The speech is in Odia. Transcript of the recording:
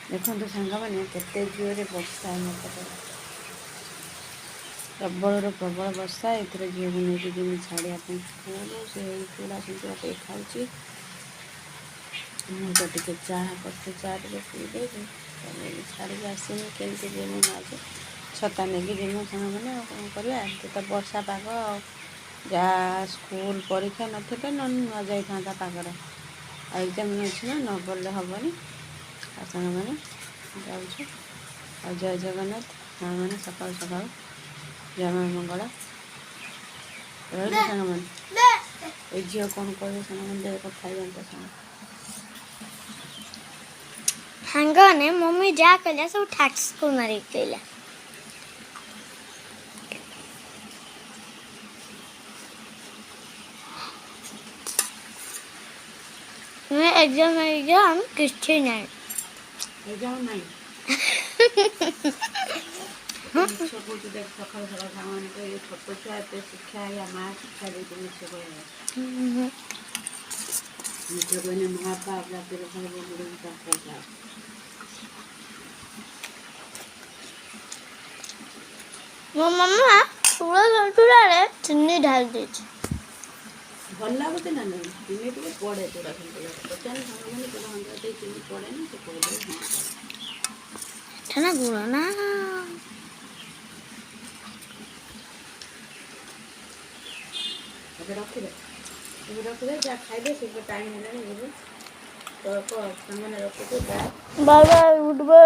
ଦେଖନ୍ତୁ ସାଙ୍ଗମାନେ କେତେ ଜୋରରେ ବର୍ଷା ମତେ ପ୍ରବଳରୁ ପ୍ରବଳ ବର୍ଷା। ଏଥିରେ ଝିଅକୁ ନେଇକି ଯିମି ଛାଡ଼ିବା ପାଇଁ ସ୍କୁଲ। ସେ ଚୁଡ଼ା ସନ୍ତୁଳା ଟିକେ ଖାଉଛି। ମୁଁ ତ ଟିକେ ଚାହା କରିଛି, ଚାହା ଟିକେ ପିଇ ଦେଇକି ନେଇକି ଛାଡ଼ିକି ଆସିମି। କେମିତି ଯିମି ଆଜି ଛତା ନେଇକି ଯିମୁ ସାଙ୍ଗମାନେ, ଆଉ କ'ଣ କରିବା। ଏମିତି ତ ବର୍ଷା ପାଗ ଆଉ, ଯାହା ସ୍କୁଲ ପରୀକ୍ଷା ନଥିଲେ ନ ଯାଇଥାନ୍ତା ପାଗରେ। ଆଉ ଏକ୍ଜାମ୍ ଅଛି ନା, ନ ଗଲେ ହେବନି। ଆଉ ସାଙ୍ଗମାନେ ଯାଉଛୁ। ଆଉ ଜୟ ଜଗନ୍ନାଥ ସାଙ୍ଗମାନେ, ସକାଳୁ ସକାଳୁ ଜୟ ମଙ୍ଗଳ। ରହିଲେ ସାଙ୍ଗମାନେ। ଏଇ ଝିଅ କ'ଣ କହିବେ ସାଙ୍ଗମାନେ, ଦେହ କଥା ହେଇଯାଆନ୍ତା ସାଙ୍ଗମାନେ ମମ୍ମି ଯାହା କହିଲା ସବୁ ଠାକ୍ସକୁ ମାରିକି କହିଲା। ଏକ୍ଜାମ୍ କିଛି ନାହିଁ। ଏକ୍ଜାମ୍ ନାହିଁ। ମିଛ କହୁଛୁ ଦେଖ, ସକାଳୁ ସକାଳୁ ସାଙ୍ଗମାନେ କହିବେ ଛୋଟ ଛୁଆ ଏତେ ଶିକ୍ଷା ୟା ମା ଶିକ୍ଷା ଦେଇକି ମିଛ କହିବେ। ମିଛ କହିଲେ ମା ବାପା ରାତିରେ ଖାଇବ ବୁଢ଼ୀକି ପାଠ। ମୋ ମାମା ଚୁଡ଼ା ସନ୍ତୁଳାରେ ଚିନି ଢାଳି ଦେଇଛି। ଭଲ ଲାଗୁଛି ନା ନାହିଁ? ଚିନି ଟିକେ ପଡ଼େ ଚୁଡ଼ା ସନ୍ତୁଳାରେ। ପଚାରିଲେ ସାଙ୍ଗମାନେ ଚୁଡ଼ା ସନ୍ତୁଳା ଟିକେ ଚିନି ପଡ଼େ ନା? ସେ କହିଲେ ହଁ ପଡ଼େ। ଏଟା ନା ଗୁଣ ନା। ଏବେ ରଖିଦେ, ଯାହା ଖାଇଦେ। ଶୀଘ୍ର ଟାଇମ୍ ହେଲାଣି ଯିବୁ। ତ ସାଙ୍ଗମାନେ ରଖୁଛୁ। Bye bye, good bye.